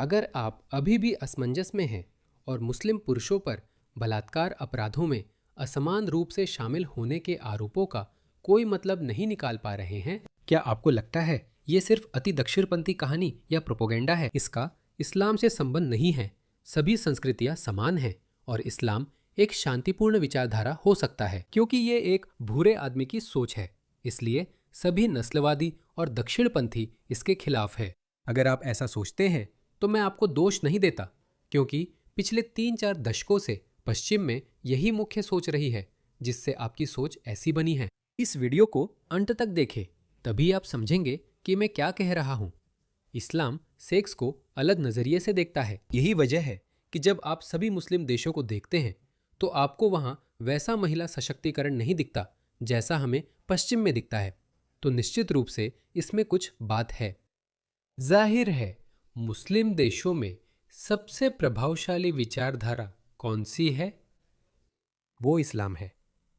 अगर आप अभी भी असमंजस में हैं और मुस्लिम पुरुषों पर बलात्कार अपराधों में असमान रूप से शामिल होने के आरोपों का कोई मतलब नहीं निकाल पा रहे हैं, क्या आपको लगता है ये सिर्फ अति दक्षिणपंथी कहानी या प्रोपोगेंडा है? इसका इस्लाम से संबंध नहीं है। सभी संस्कृतियां समान हैं और इस्लाम एक शांतिपूर्ण विचारधारा हो सकता है क्योंकि ये एक भूरे आदमी की सोच है। इसलिए सभी नस्लवादी और दक्षिणपंथी इसके खिलाफ है। अगर आप ऐसा सोचते हैं तो मैं आपको दोष नहीं देता, क्योंकि पिछले 3-4 दशकों से पश्चिम में यही मुख्य सोच रही है जिससे आपकी सोच ऐसी बनी है। इस वीडियो को अंत तक देखें, तभी आप समझेंगे कि मैं क्या कह रहा हूँ। इस्लाम सेक्स को अलग नजरिए से देखता है। यही वजह है कि जब आप सभी मुस्लिम देशों को देखते हैं तो आपको वहाँ वैसा महिला सशक्तिकरण नहीं दिखता जैसा हमें पश्चिम में दिखता है। तो निश्चित रूप से इसमें कुछ बात है। जाहिर है मुस्लिम देशों में सबसे प्रभावशाली विचारधारा कौन सी है? वो इस्लाम है।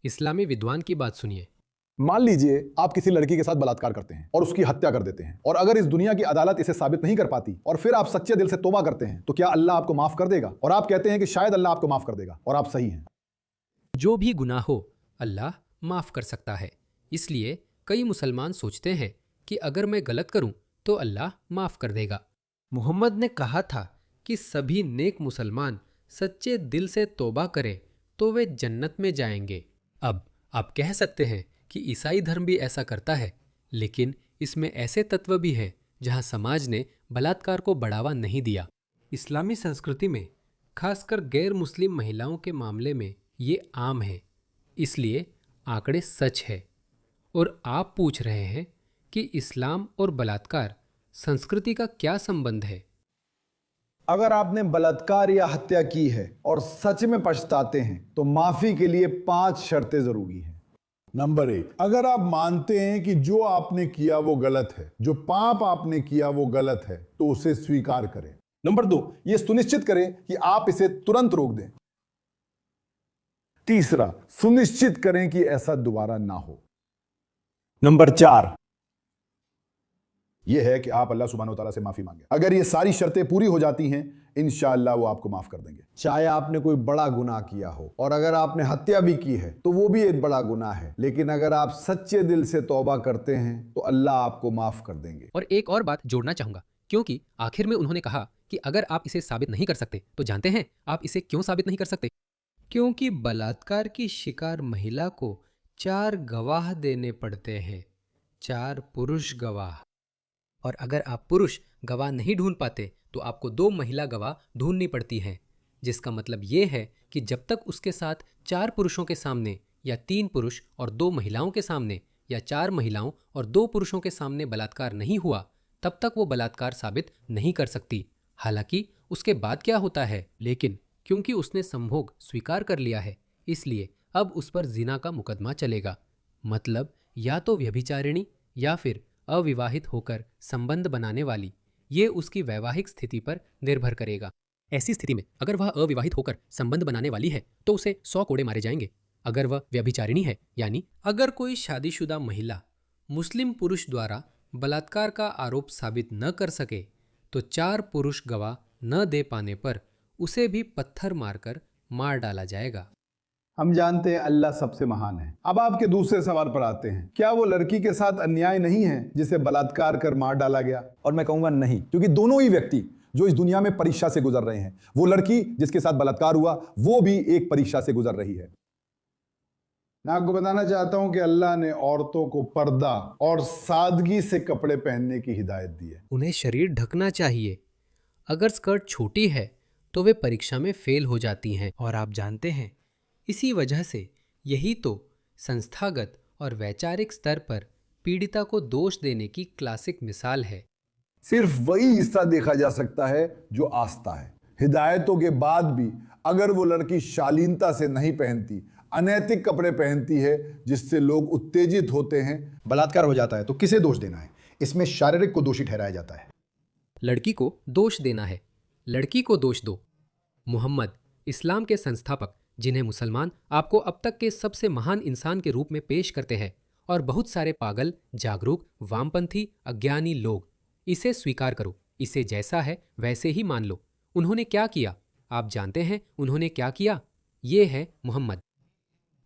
इस्लामी विद्वान की बात सुनिए। मान लीजिए आप किसी लड़की के साथ बलात्कार करते हैं और उसकी हत्या कर देते हैं, और अगर इस दुनिया की अदालत इसे साबित नहीं कर पाती और फिर आप सच्चे दिल से तौबा करते हैं, तो क्या अल्लाह आपको माफ कर देगा? और आप कहते हैं कि शायद अल्लाह आपको माफ कर देगा, और आप सही हैं। जो भी गुनाह हो अल्लाह माफ कर सकता है। इसलिए कई मुसलमान सोचते हैं कि अगर मैं गलत करूं तो अल्लाह माफ कर देगा। मोहम्मद ने कहा था कि सभी नेक मुसलमान सच्चे दिल से तौबा करें तो वे जन्नत में जाएंगे। अब आप कह सकते हैं कि ईसाई धर्म भी ऐसा करता है, लेकिन इसमें ऐसे तत्व भी हैं जहां समाज ने बलात्कार को बढ़ावा नहीं दिया। इस्लामी संस्कृति में खासकर गैर मुस्लिम महिलाओं के मामले में ये आम है। इसलिए आंकड़े सच है। और आप पूछ रहे हैं कि इस्लाम और बलात्कार संस्कृति का क्या संबंध है? अगर आपने बलात्कार या हत्या की है और सच में पछताते हैं तो माफी के लिए 5 शर्तें जरूरी हैं। नंबर 1, अगर आप मानते हैं कि जो आपने किया वो गलत है, जो पाप आपने किया वो गलत है, तो उसे स्वीकार करें। नंबर 2, यह सुनिश्चित करें कि आप इसे तुरंत रोक दें। तीसरा, सुनिश्चित करें कि ऐसा दोबारा ना हो। नंबर 4, यह है कि आप अल्लाह सुब्हानहू व तआला से माफी मांगे। अगर ये सारी शर्तें पूरी हो जाती हैं, इंशाअल्लाह वो आपको माफ कर देंगे। चाहे आपने कोई बड़ा गुनाह किया हो, और अगर आपने हत्या भी की है तो वो भी एक बड़ा गुनाह है, लेकिन अगर आप सच्चे दिल से तौबा करते हैं तो अल्लाह आपको माफ कर देंगे। और एक और बात जोड़ना चाहूंगा, क्योंकि आखिर में उन्होंने कहा कि अगर आप इसे साबित नहीं कर सकते तो जानते हैं आप इसे क्यों साबित नहीं कर सकते? क्योंकि बलात्कार की शिकार महिला को 4 गवाह देने पड़ते हैं, 4 पुरुष गवाह। और अगर आप पुरुष गवाह नहीं ढूंढ पाते तो आपको 2 महिला गवाह ढूंढनी पड़ती हैं, जिसका मतलब ये है कि जब तक उसके साथ 4 पुरुषों के सामने या 3 पुरुष और 2 महिलाओं के सामने या 4 महिलाओं और 2 पुरुषों के सामने बलात्कार नहीं हुआ, तब तक वो बलात्कार साबित नहीं कर सकती। हालांकि उसके बाद क्या होता है, लेकिन क्योंकि उसने संभोग स्वीकार कर लिया है, इसलिए अब उस पर जिना का मुकदमा चलेगा। मतलब या तो व्यभिचारिणी या फिर अविवाहित होकर संबंध बनाने वाली। ये उसकी वैवाहिक स्थिति पर निर्भर करेगा। ऐसी स्थिति में अगर वह अविवाहित होकर संबंध बनाने वाली है तो उसे 100 कोड़े मारे जाएंगे। अगर वह व्यभिचारिणी है, यानी अगर कोई शादीशुदा महिला मुस्लिम पुरुष द्वारा बलात्कार का आरोप साबित न कर सके तो 4 पुरुष गवाह न दे पाने पर उसे भी पत्थर मारकर मार डाला जाएगा। हम जानते हैं अल्लाह सबसे महान है। अब आपके दूसरे सवाल पर आते हैं, क्या वो लड़की के साथ अन्याय नहीं है जिसे बलात्कार कर मार डाला गया? और मैं कहूंगा नहीं, क्योंकि दोनों ही व्यक्ति जो इस दुनिया में परीक्षा से गुजर रहे हैं, वो लड़की जिसके साथ बलात्कार हुआ वो भी एक परीक्षा से गुजर रही है। मैं आपको बताना चाहता हूं कि अल्लाह ने औरतों को पर्दा और सादगी से कपड़े पहनने की हिदायत दी है। उन्हें शरीर ढकना चाहिए। अगर स्कर्ट छोटी है तो वे परीक्षा में फेल हो जाती हैं। और आप जानते हैं इसी वजह से यही तो संस्थागत और वैचारिक स्तर पर पीड़िता को दोष देने की क्लासिक मिसाल है। सिर्फ वही हिस्सा देखा जा सकता है जो आस्था है। हिदायतों के बाद भी अगर वो लड़की शालीनता से नहीं पहनती, अनैतिक कपड़े पहनती है जिससे लोग उत्तेजित होते हैं, बलात्कार हो जाता है, तो किसे दोष देना है? इसमें शारीरिक को दोषी ठहराया जाता है। लड़की को दोष देना है, लड़की को दोष दो। मोहम्मद, इस्लाम के संस्थापक, जिन्हें मुसलमान आपको अब तक के सबसे महान इंसान के रूप में पेश करते हैं, और बहुत सारे पागल, जागरूक, वामपंथी, अज्ञानी लोग, इसे स्वीकार करो, इसे जैसा है वैसे ही मान लो। उन्होंने क्या किया? आप जानते हैं उन्होंने क्या किया? ये है मोहम्मद।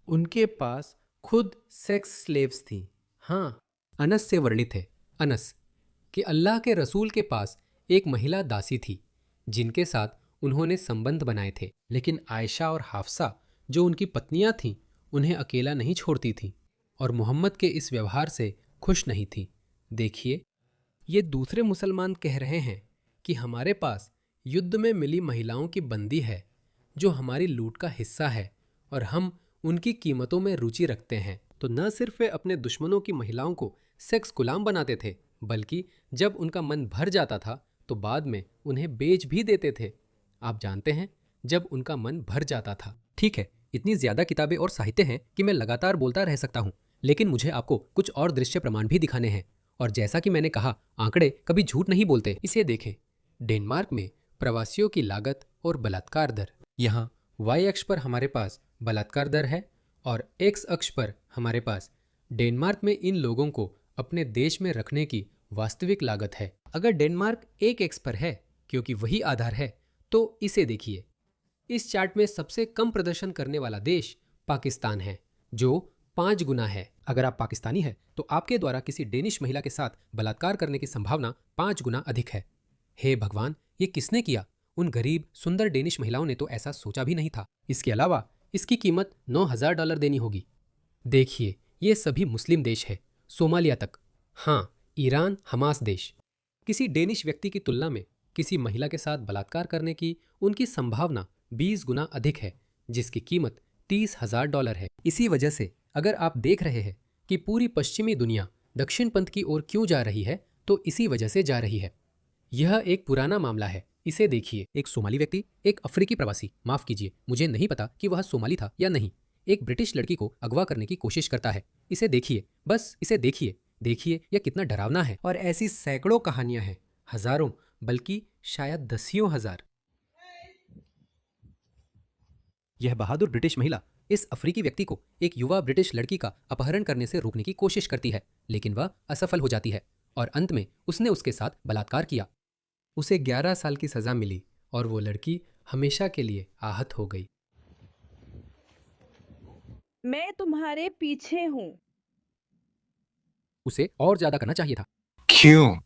उनके पास खुद सेक्स स्लेव्स थी। हाँ, अनस से वर्णित है, अनस, कि अल्लाह के रसूल के पास एक महिला दासी थी जिनके साथ उन्होंने संबंध बनाए थे। लेकिन आयशा और हाफसा जो उनकी पत्नियां थीं उन्हें अकेला नहीं छोड़ती थीं और मोहम्मद के इस व्यवहार से खुश नहीं थीं। देखिए, ये दूसरे मुसलमान कह रहे हैं कि हमारे पास युद्ध में मिली महिलाओं की बंदी है जो हमारी लूट का हिस्सा है और हम उनकी कीमतों में रुचि रखते हैं। तो न सिर्फ वे अपने दुश्मनों की महिलाओं को सेक्स गुलाम बनाते थे, बल्कि जब उनका मन भर जाता था तो बाद में उन्हें बेच भी देते थे। आप जानते हैं, जब उनका मन भर जाता था। ठीक है, इतनी ज्यादा किताबें और साहित्य हैं कि मैं लगातार बोलता रह सकता हूँ, लेकिन मुझे आपको कुछ और दृश्य प्रमाण भी दिखाने हैं। और जैसा कि मैंने कहा, आंकड़े कभी झूठ नहीं बोलते। इसे देखें, डेनमार्क में प्रवासियों की लागत और बलात्कार दर। यहाँ वाई अक्ष पर हमारे पास बलात्कार दर है और एक्स अक्ष पर हमारे पास डेनमार्क में इन लोगों को अपने देश में रखने की वास्तविक लागत है। अगर डेनमार्क एक एक्स पर है, क्योंकि वही आधार है, तो इसे देखिए। इस चार्ट में सबसे कम प्रदर्शन करने वाला देश पाकिस्तान है, जो 5 गुना है। अगर आप पाकिस्तानी हैं तो आपके द्वारा किसी डेनिश महिला के साथ बलात्कार करने की संभावना 5 गुना अधिक है। हे भगवान, ये किसने किया? उन गरीब सुंदर डेनिश महिलाओं ने तो ऐसा सोचा भी नहीं था। इसके अलावा इसकी कीमत $9,000 देनी होगी। देखिए, ये सभी मुस्लिम देश है, सोमालिया तक। हाँ, ईरान, हमास देश। किसी डेनिश व्यक्ति की तुलना में किसी महिला के साथ बलात्कार करने की उनकी संभावना 20 गुना अधिक है, जिसकी कीमत $30,000 है। इसी वजह से अगर आप देख रहे हैं कि पूरी पश्चिमी दुनिया दक्षिण पंथ की ओर क्यों जा रही है, तो इसी वजह से जा रही है। यह एक पुराना मामला है। इसे देखिए, एक सोमाली व्यक्ति, एक अफ्रीकी प्रवासी, माफ कीजिए, मुझे नहीं पता कि वह सोमाली था या नहीं, एक ब्रिटिश लड़की को अगवा करने की कोशिश करता है। इसे देखिए, बस इसे देखिए। देखिए यह कितना डरावना है। और ऐसी सैकड़ों कहानियां हैं, हजारों, बल्कि शायद दसियों हजार। यह बहादुर ब्रिटिश महिला इस अफ्रीकी व्यक्ति को एक युवा ब्रिटिश लड़की का अपहरण करने से रोकने की कोशिश करती है, लेकिन वह असफल हो जाती है और अंत में उसने उसके साथ बलात्कार किया। उसे 11 साल की सजा मिली और वो लड़की हमेशा के लिए आहत हो गई। मैं तुम्हारे पीछे हूँ। उसे और ज्यादा करना चाहिए था। क्यों?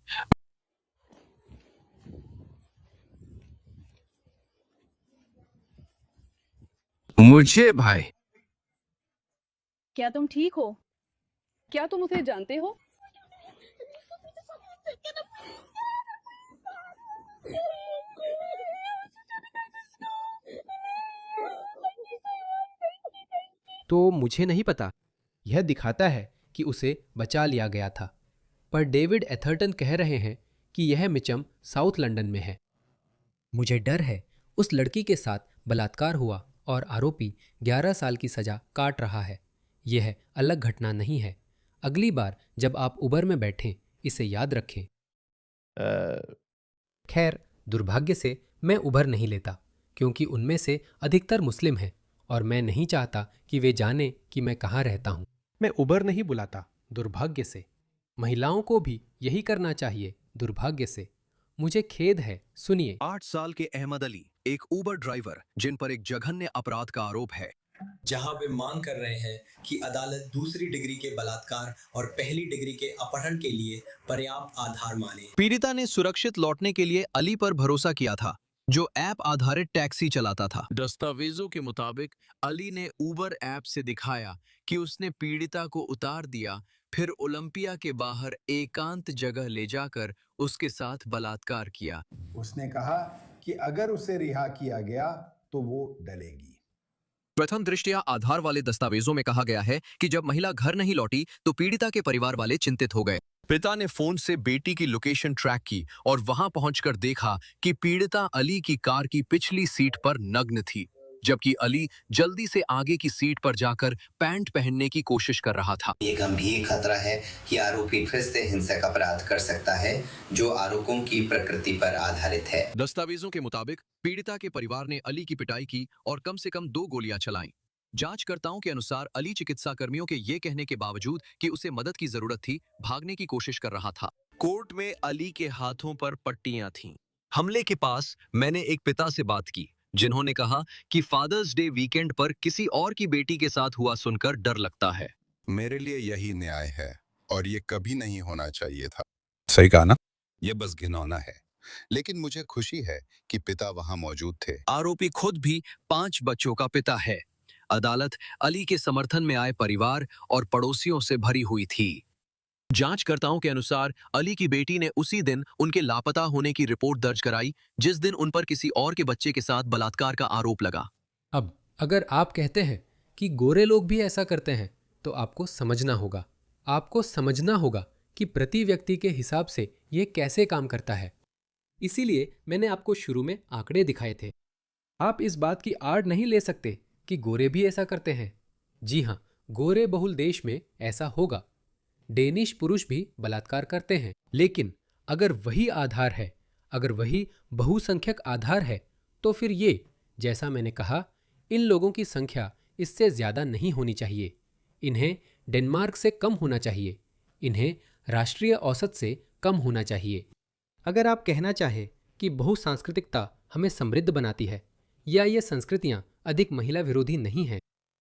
मुझे भाई। क्या तुम ठीक हो? क्या तुम उसे जानते हो? तो मुझे नहीं पता। यह दिखाता है कि उसे बचा लिया गया था, पर डेविड एथर्टन कह रहे हैं कि यह मिचम साउथ लंदन में है। मुझे डर है उस लड़की के साथ बलात्कार हुआ और आरोपी 11 साल की सजा काट रहा है। यह अलग घटना नहीं है। अगली बार जब आप उबर में बैठें, इसे याद रखें। खैर, दुर्भाग्य से मैं उबर नहीं लेता, क्योंकि उनमें से अधिकतर मुस्लिम हैं और मैं नहीं चाहता कि वे जाने कि मैं कहाँ रहता हूँ। मैं उबर नहीं बुलाता, दुर्भाग्य से। महिलाओं को भी यही करना चाहिए, दुर्भाग्य से। मुझे खेद है। सुनिए। 8 साल के अहमद अली, एक उबर ड्राइवर, जिन पर एक जघन्य अपराध का आरोप है, जहां वे मांग कर रहे हैं कि अदालत दूसरी डिग्री के बलात्कार और पहली डिग्री के अपहरण के लिए पर्याप्त आधार माने। पीड़िता ने सुरक्षित लौटने के लिए अली पर भरोसा किया था, जो ऐप आधारित टैक्सी चलाता था। दस्तावेजों के मुताबिक अली ने उबर ऐप से दिखाया कि उसने पीड़िता को उतार दिया, फिर ओलंपिया के बाहर एकांत जगह ले जाकर उसके साथ बलात्कार किया। उसने कहा कि अगर उसे रिहा किया गया तो वो डलेगी। प्रथम दृष्टया आधार वाले दस्तावेजों में कहा गया है कि जब महिला घर नहीं लौटी तो पीड़िता के परिवार वाले चिंतित हो गए। पिता ने फोन से बेटी की लोकेशन ट्रैक की और वहां पहुंचकर देखा कि पीड़िता अली की कार की पिछली सीट पर नग्न थी, जबकि अली जल्दी से आगे की सीट पर जाकर पैंट पहनने की कोशिश कर रहा था। ये गंभीर खतरा है कि आरोपी फिर से हिंसक अपराध कर सकता है, जो आरोपों की प्रकृति पर आधारित है। दस्तावेजों के मुताबिक पीड़िता के परिवार ने अली की पिटाई की और कम से कम 2 गोलियां चलाईं। जांचकर्ताओं के अनुसार अली चिकित्सा कर्मियों के ये कहने के बावजूद कि उसे मदद की जरूरत थी, भागने की कोशिश कर रहा था। कोर्ट में अली के हाथों पर पट्टियां थीं। हमले के पास मैंने एक पिता से बात की, जिन्होंने कहा कि फादर्स डे वीकेंड पर किसी और की बेटी के साथ हुआ सुनकर डर लगता है। मेरे लिए यही न्याय है और ये कभी नहीं होना चाहिए था। सही कहा ना? ये बस घिनौना है, लेकिन मुझे खुशी है कि पिता वहां मौजूद थे। आरोपी खुद भी 5 बच्चों का पिता है। अदालत अली के समर्थन में आए परिवार और पड़ोसियों से भरी हुई थी। जांचकर्ताओं के अनुसार अली की बेटी ने उसी दिन उनके लापता होने की रिपोर्ट दर्ज कराई, जिस दिन उन पर किसी और के बच्चे के साथ बलात्कार का आरोप लगा। अब अगर आप कहते हैं कि गोरे लोग भी ऐसा करते हैं, तो आपको समझना होगा कि प्रति व्यक्ति के हिसाब से ये कैसे काम करता है। इसीलिए मैंने आपको शुरू में आंकड़े दिखाए थे। आप इस बात की आड़ नहीं ले सकते कि गोरे भी ऐसा करते हैं। जी हाँ, गोरे बहुल देश में ऐसा होगा। डेनिश पुरुष भी बलात्कार करते हैं, लेकिन अगर वही आधार है, अगर वही बहुसंख्यक आधार है, तो फिर ये, जैसा मैंने कहा, इन लोगों की संख्या इससे ज्यादा नहीं होनी चाहिए। इन्हें डेनमार्क से कम होना चाहिए। इन्हें राष्ट्रीय औसत से कम होना चाहिए। अगर आप कहना चाहें कि बहुसांस्कृतिकता हमें समृद्ध बनाती है या ये संस्कृतियां अधिक महिला विरोधी नहीं हैं,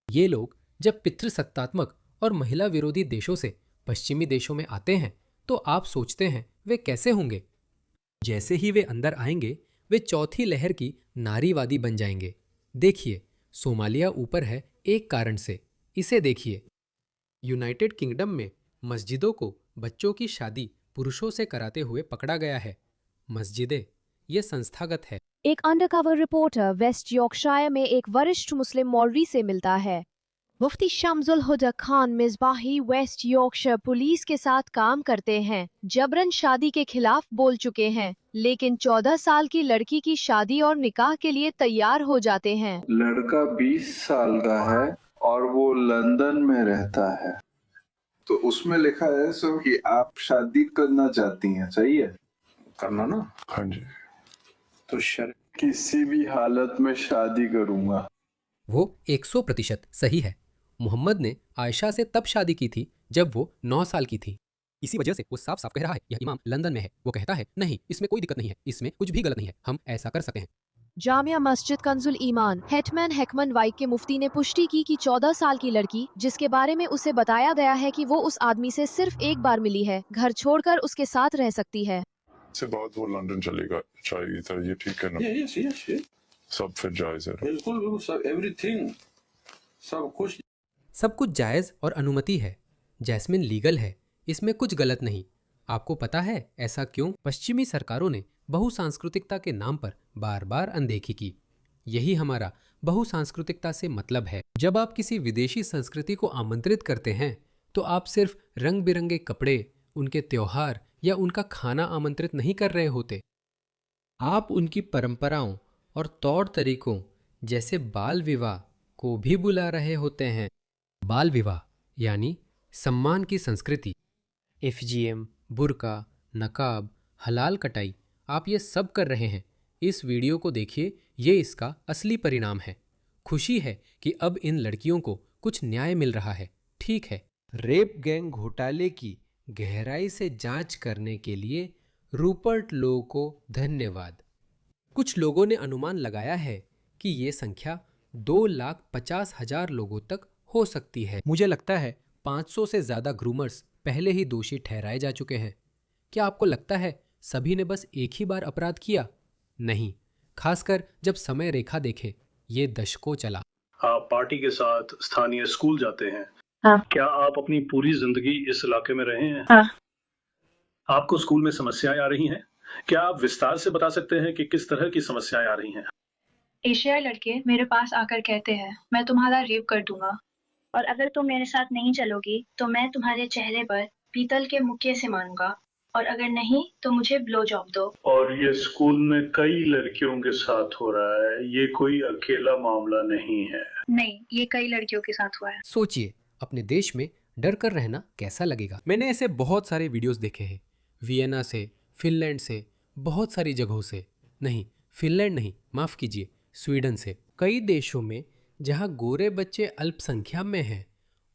ये लोग जब पितृसत्तात्मक और महिला विरोधी देशों से पश्चिमी देशों में आते हैं, तो आप सोचते हैं वे कैसे होंगे? जैसे ही वे अंदर आएंगे, वे चौथी लहर की नारीवादी बन जाएंगे। देखिए, सोमालिया ऊपर है एक कारण से। इसे देखिए। यूनाइटेड किंगडम में मस्जिदों को बच्चों की शादी पुरुषों से कराते हुए पकड़ा गया है। मस्जिदें ये संस्थागत है। एक अंडरकवर रिपोर्टर वेस्ट यॉर्कशायर में एक वरिष्ठ मुस्लिम मौलवी से मिलता है। मुफ्ती Shamsul Huda Khan Misbahi West Yorkshire police के साथ काम करते हैं। जबरन शादी के खिलाफ बोल चुके हैं, लेकिन 14 साल की लड़की की शादी और निकाह के लिए तैयार हो जाते हैं। लड़का 20 साल का है और वो लंदन में रहता है। तो उसमें लिखा है सो कि आप शादी करना चाहती हैं, सही है? करना ना? हाँ जी। तो किसी भी हालत में शादी करूंगा। वो 100% सही है। मोहम्मद ने आयशा से तब शादी की थी जब वो 9 साल की थी। इसी वजह से वो साफ साफ कह रहा है, यह इमाम लंदन में है। वो कहता है, नहीं, इसमें कोई दिक्कत नहीं है, इसमें कुछ भी गलत नहीं है, हम ऐसा कर सकते हैं। जामिया मस्जिद कंजुल ईमान हेटमैन हेकमन वाइक के मुफ्ती ने पुष्टि की कि 14 साल की लड़की, जिसके बारे में उसे बताया गया है कि वो उस आदमी से सिर्फ एक बार मिली है, घर छोड़कर उसके साथ रह सकती है। से बाद वो लंदन चलेगा चाहिए था, ये ठीक है ना? yes. सब फिर जायज है। बिल्कुल सब एवरीथिंग सब कुछ जायज और अनुमति है। जैस्मिन लीगल है, इसमें कुछ गलत नहीं। आपको पता है ऐसा क्यों? पश्चिमी सरकारों ने बहुसांस्कृतिकता के नाम पर बार बार अनदेखी की। यही हमारा बहुसांस्कृतिकता से मतलब है। जब आप किसी विदेशी संस्कृति को आमंत्रित करते हैं, तो आप सिर्फ रंग बिरंगे कपड़े, उनके त्योहार या उनका खाना आमंत्रित नहीं कर रहे होते। आप उनकी परंपराओं और तौर तरीकों जैसे बाल विवाह को भी बुला रहे होते हैं। बाल विवाह यानी सम्मान की संस्कृति, FGM, बुर्का, नकाब, हलाल कटाई, आप ये सब कर रहे हैं। इस वीडियो को देखिए, ये इसका असली परिणाम है। खुशी है कि अब इन लड़कियों को कुछ न्याय मिल रहा है। ठीक है। रेप गैंग घोटाले की गहराई से जांच करने के लिए रूपर्ट लो को धन्यवाद। कुछ लोगों ने अनुमान लगाया है कि ये संख्या 2,50,000 लोगों तक हो सकती है। मुझे लगता है 500 से ज्यादा ग्रूमर्स पहले ही दोषी ठहराए जा चुके हैं। क्या आपको लगता है सभी ने बस एक ही बार अपराध किया? नहीं, खासकर जब समय रेखा देखें, ये दशकों चला। आप पार्टी के साथ स्थानीय स्कूल जाते हैं। हाँ। क्या आप अपनी पूरी जिंदगी इस इलाके में रहे हैं? हाँ। आपको स्कूल में समस्याएं आ रही हैं? क्या आप विस्तार से बता सकते हैं कि किस तरह की समस्याएं आ रही हैं? एशियाई लड़के मेरे पास आकर कहते हैं, मैं तुम्हारा रेप कर दूंगा, और अगर तुम मेरे साथ नहीं चलोगी तो मैं तुम्हारे चेहरे पर पीतल के मुक्के से मारूंगा, और अगर नहीं तो मुझे ब्लो जॉब दो। और ये स्कूल में कई लड़कियों के साथ हो रहा है, ये कोई अकेला मामला नहीं है। नहीं, ये कई लड़कियों के साथ हुआ है। सोचिए, अपने देश में डर कर रहना कैसा लगेगा। मैंने ऐसे बहुत सारे वीडियोस देखे हैं, वियना से, फिनलैंड से, बहुत सारी जगहों से। नहीं, फिनलैंड नहीं, माफ कीजिए, स्वीडन से। कई देशों में जहां गोरे बच्चे अल्पसंख्या में हैं,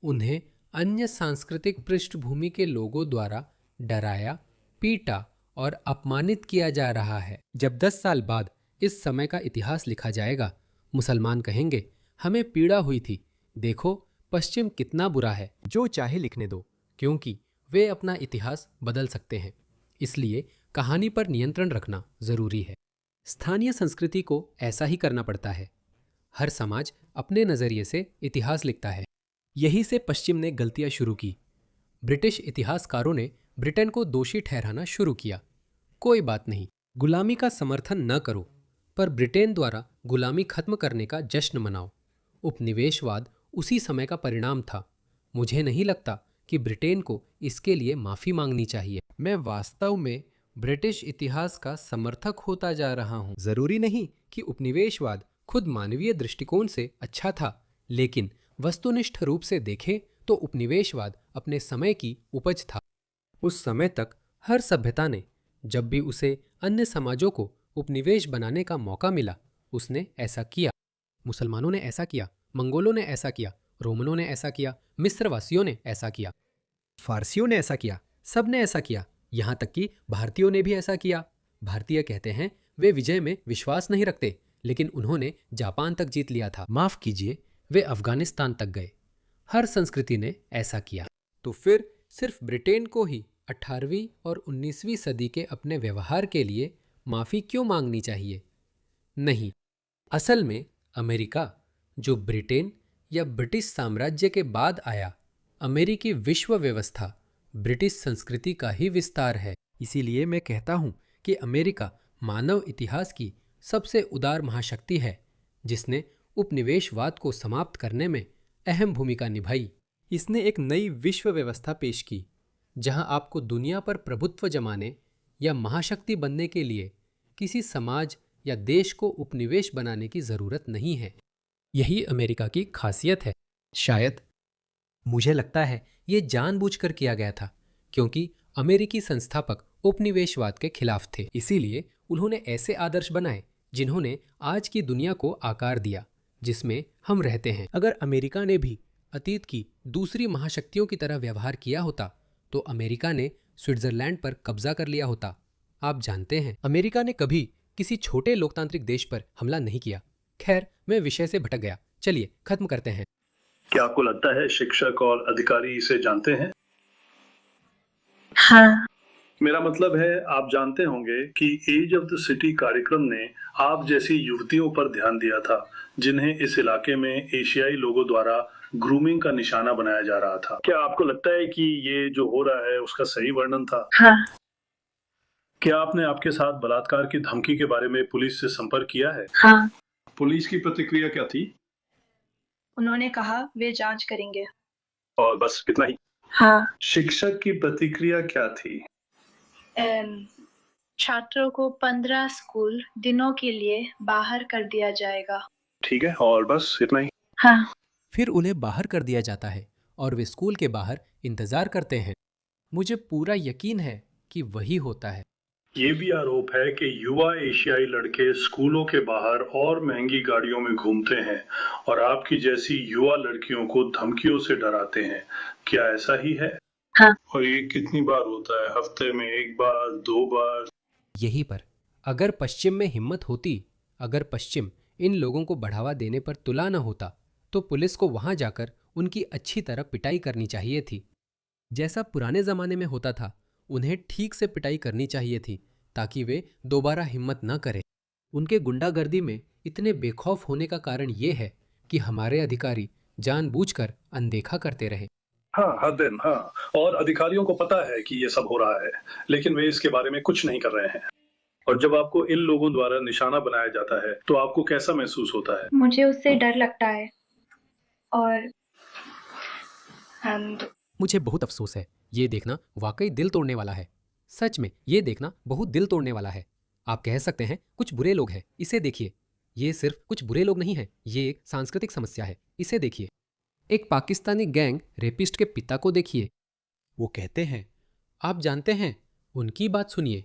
उन्हें अन्य सांस्कृतिक पृष्ठभूमि के लोगों द्वारा डराया, पीटा और अपमानित किया जा रहा है। जब 10 साल बाद इस समय का इतिहास लिखा जाएगा, मुसलमान कहेंगे, हमें पीड़ा हुई थी, देखो पश्चिम कितना बुरा है। जो चाहे लिखने दो, क्योंकि वे अपना इतिहास बदल सकते हैं। इसलिए कहानी पर नियंत्रण रखना जरूरी है। स्थानीय संस्कृति को ऐसा ही करना पड़ता है। हर समाज अपने नजरिए से इतिहास लिखता है। यही से पश्चिम ने गलतियां शुरू की। ब्रिटिश इतिहासकारों ने ब्रिटेन को दोषी ठहराना शुरू किया। कोई बात नहीं, गुलामी का समर्थन न करो, पर ब्रिटेन द्वारा गुलामी खत्म करने का जश्न मनाओ। उपनिवेशवाद उसी समय का परिणाम था। मुझे नहीं लगता कि ब्रिटेन को इसके लिए माफी मांगनी चाहिए। मैं वास्तव में ब्रिटिश इतिहास का समर्थक होता जा रहा हूं। जरूरी नहीं कि उपनिवेशवाद खुद मानवीय दृष्टिकोण से अच्छा था, लेकिन वस्तुनिष्ठ रूप से देखें तो उपनिवेशवाद अपने समय की उपज था। उस समय तक हर सभ्यता ने, जब भी उसे अन्य समाजों को उपनिवेश बनाने का मौका मिला, उसने ऐसा किया। मुसलमानों ने ऐसा किया, मंगोलों ने ऐसा किया, रोमनों ने ऐसा किया, मिस्रवासियों ने ऐसा किया, फारसियों ने ऐसा किया, सब ने ऐसा किया, यहां तक कि भारतीयों ने भी ऐसा किया। भारतीय कहते हैं वे विजय में विश्वास नहीं रखते, लेकिन उन्होंने जापान तक जीत लिया था। माफ कीजिए, वे अफगानिस्तान तक गए। हर संस्कृति ने ऐसा किया। तो फिर सिर्फ ब्रिटेन को ही 18वीं और 19वीं सदी के अपने व्यवहार के लिए माफी क्यों मांगनी चाहिए? नहीं, असल में अमेरिका, जो ब्रिटेन या ब्रिटिश साम्राज्य के बाद आया, अमेरिकी विश्व व्यवस्था ब्रिटिश संस्कृति का ही विस्तार है। इसीलिए मैं कहता हूं कि अमेरिका मानव इतिहास की सबसे उदार महाशक्ति है, जिसने उपनिवेशवाद को समाप्त करने में अहम भूमिका निभाई। इसने एक नई विश्व व्यवस्था पेश की, जहां आपको दुनिया पर प्रभुत्व जमाने या महाशक्ति बनने के लिए किसी समाज या देश को उपनिवेश बनाने की जरूरत नहीं है। यही अमेरिका की खासियत है। शायद, मुझे लगता है, ये जानबूझकर किया गया था, क्योंकि अमेरिकी संस्थापक उपनिवेशवाद के खिलाफ थे। इसीलिए उन्होंने ऐसे आदर्श बनाए जिन्होंने आज की दुनिया को आकार दिया जिसमें हम रहते हैं। अगर अमेरिका ने भी अतीत की दूसरी महाशक्तियों की तरह व्यवहार किया होता, तो अमेरिका ने स्विट्जरलैंड पर कब्जा कर लिया होता। आप जानते हैं, अमेरिका ने कभी किसी छोटे लोकतांत्रिक देश पर हमला नहीं किया। खैर, मैं विषय से भटक गया। चलिए खत्म करते हैं। क्या आपको लगता है शिक्षक और अधिकारी इसे जानते हैं? हाँ। मेरा मतलब है, आप जानते होंगे कि एज ऑफ द सिटी कार्यक्रम ने आप जैसी युवतियों पर ध्यान दिया था, जिन्हें इस इलाके में एशियाई लोगों द्वारा ग्रूमिंग का निशाना बनाया जा रहा था। क्या आपको लगता है कि ये जो हो रहा है उसका सही वर्णन था? हाँ। क्या आपने आपके साथ बलात्कार की धमकी के बारे में पुलिस से संपर्क किया है? हाँ। पुलिस की प्रतिक्रिया क्या थी? उन्होंने कहा वे जांच करेंगे। और बस इतना ही? हाँ। शिक्षक की प्रतिक्रिया क्या थी? छात्रों को 15 स्कूल दिनों के लिए बाहर कर दिया जाएगा। ठीक है, और बस इतना ही? हाँ। फिर उन्हें बाहर कर दिया जाता है और वे स्कूल के बाहर इंतजार करते हैं। मुझे पूरा यकीन है कि वही होता है। ये भी आरोप है कि युवा एशियाई लड़के स्कूलों के बाहर और महंगी गाड़ियों में घूमते हैं और आपकी जैसी युवा लड़कियों को धमकियों से डराते हैं। क्या ऐसा ही है? हाँ। और ये कितनी बार होता है? हफ्ते में 1 बार, 2 बार? यही पर अगर पश्चिम में हिम्मत होती, अगर पश्चिम इन लोगों को बढ़ावा देने पर तुला न होता, तो पुलिस को वहां जाकर उनकी अच्छी तरह पिटाई करनी चाहिए थी। जैसा पुराने जमाने में होता था, उन्हें ठीक से पिटाई करनी चाहिए थी, ताकि वे दोबारा हिम्मत न करें। उनके गुंडागर्दी में इतने बेखौफ होने का कारण ये है कि हमारे अधिकारी जानबूझकर अनदेखा करते रहे। हाँ, हर दिन। हाँ, और अधिकारियों को पता है कि ये सब हो रहा है, लेकिन वे इसके बारे में कुछ नहीं कर रहे हैं। और जब आपको इन लोगों द्वारा निशाना बनाया जाता है, तो आपको कैसा महसूस होता है? मुझे उससे डर लगता है और मुझे बहुत अफसोस है। ये देखना वाकई दिल तोड़ने वाला है। सच में ये देखना बहुत दिल तोड़ने वाला है। आप कह सकते हैं कुछ बुरे लोग हैं, इसे देखिए। ये सिर्फ कुछ बुरे लोग नहीं हैं, ये एक सांस्कृतिक समस्या है, इसे देखिए। एक पाकिस्तानी गैंग रेपिस्ट के पिता को देखिए। वो कहते हैं, आप जानते हैं, उनकी बात सुनिए।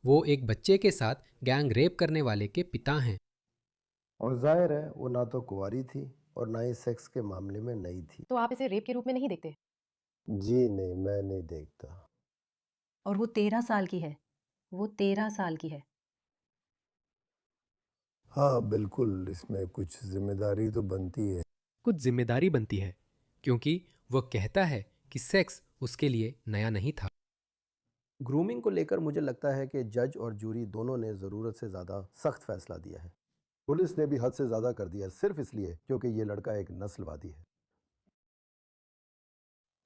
वो एक बच्चे के साथ गैंग रेप करने वाले के पिता हैं। और जाहिर है वो ना तो कुंवारी थी और ना ही सेक्स के मामले में नई थी। तो आप इसे रेप के रूप में नहीं देखते? जी नहीं, मैं नहीं देखता। और वो 13 साल की है, वो 13 साल की है। हाँ बिल्कुल, इसमें कुछ जिम्मेदारी तो बनती है। कुछ जिम्मेदारी बनती है क्योंकि वह कहता है कि सेक्स उसके लिए नया नहीं था। ग्रूमिंग को लेकर मुझे लगता है कि जज और जूरी दोनों ने ज़रूरत से ज़्यादा सख्त फैसला दिया है। पुलिस ने भी हद से ज़्यादा कर दिया सिर्फ इसलिए क्योंकि ये लड़का एक नस्लवादी है।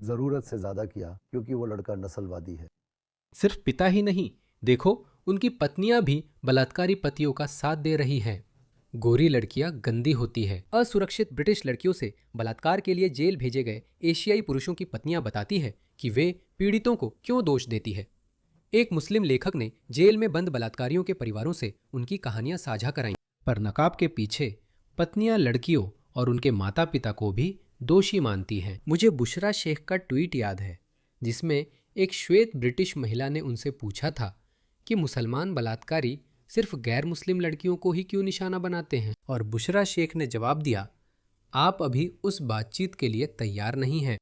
ज़रूरत से ज़्यादा किया क्योंकि वो लड़का नस्लवादी है। सिर्फ पिता ही नहीं, देखो उनकी पत्नियां भी बलात्कारी पतियों का साथ दे रही हैं। गोरी लड़कियां गंदी होती है। असुरक्षित ब्रिटिश लड़कियों से बलात्कार के लिए जेल भेजे गए एशियाई पुरुषों की पत्नियां बताती है कि वे पीड़ितों को क्यों दोष देती है। एक मुस्लिम लेखक ने जेल में बंद बलात्कारियों के परिवारों से उनकी कहानियां साझा कराईं, पर नकाब के पीछे पत्नियां लड़कियों और उनके माता पिता को भी दोषी मानती हैं। मुझे बुशरा शेख का ट्वीट याद है जिसमें एक श्वेत ब्रिटिश महिला ने उनसे पूछा था कि मुसलमान बलात्कारी सिर्फ गैर मुस्लिम लड़कियों को ही क्यों निशाना बनाते हैं, और बुशरा शेख ने जवाब दिया, आप अभी उस बातचीत के लिए तैयार नहीं हैं।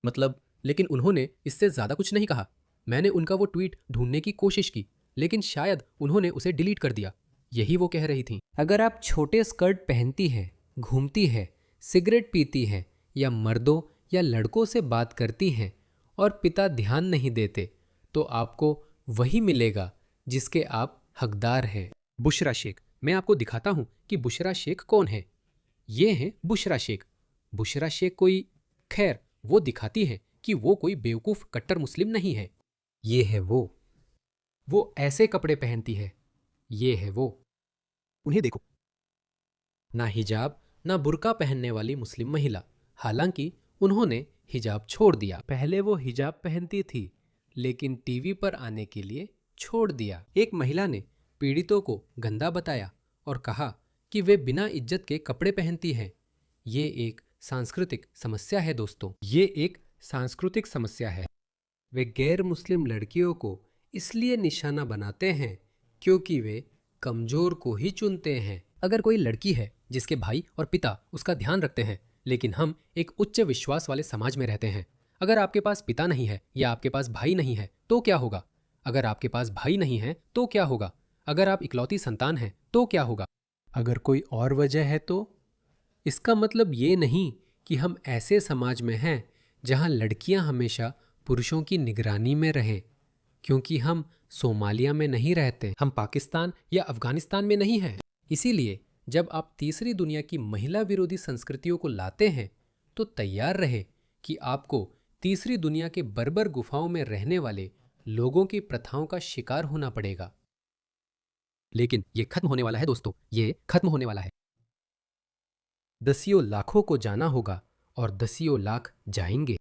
मतलब, लेकिन उन्होंने इससे ज्यादा कुछ नहीं कहा। मैंने उनका वो ट्वीट ढूंढने की कोशिश की, लेकिन शायद उन्होंने उसे डिलीट कर दिया। यही वो कह रही थीं। अगर आप छोटे स्कर्ट पहनती हैं, घूमती हैं, सिगरेट पीती हैं या मर्दों या लड़कों से बात करती हैं और पिता ध्यान नहीं देते, तो आपको वही मिलेगा जिसके आप हकदार हैं। बुशरा शेख। मैं आपको दिखाता हूं कि बुशरा शेख कौन है। ये हैं बुशरा शेख। बुशरा शेख कोई, खैर वो दिखाती है कि वो कोई बेवकूफ कट्टर मुस्लिम नहीं है। ये है वो ऐसे कपड़े पहनती है। ये है वो, उन्हें देखो। ना हिजाब ना बुर्का पहनने वाली मुस्लिम महिला। हालांकि उन्होंने हिजाब छोड़ दिया। पहले वो हिजाब पहनती थी लेकिन टीवी पर आने के लिए छोड़ दिया। एक महिला ने पीड़ितों को गंदा बताया और कहा कि वे बिना इज्जत के कपड़े पहनती हैं। ये एक सांस्कृतिक समस्या है दोस्तों, ये एक सांस्कृतिक समस्या है। वे गैर मुस्लिम लड़कियों को इसलिए निशाना बनाते हैं क्योंकि वे कमजोर को ही चुनते हैं। अगर कोई लड़की है जिसके भाई और पिता उसका ध्यान रखते हैं, लेकिन हम एक उच्च विश्वास वाले समाज में रहते हैं। अगर आपके पास पिता नहीं है या आपके पास भाई नहीं है तो क्या होगा? अगर आपके पास भाई नहीं है तो क्या होगा? अगर आप इकलौती संतान हैं तो क्या होगा? अगर कोई और वजह है तो? इसका मतलब ये नहीं कि हम ऐसे समाज में हैं जहां लड़कियां हमेशा पुरुषों की निगरानी में रहें, क्योंकि हम सोमालिया में नहीं रहते, हम पाकिस्तान या अफगानिस्तान में नहीं हैं। इसीलिए जब आप तीसरी दुनिया की महिला विरोधी संस्कृतियों को लाते हैं तो तैयार रहे कि आपको तीसरी दुनिया के बर्बर गुफाओं में रहने वाले लोगों की प्रथाओं का शिकार होना पड़ेगा। लेकिन ये खत्म होने वाला है दोस्तों, ये खत्म होने वाला है। दसियों लाखों को जाना होगा और दसियों लाख जाएंगे।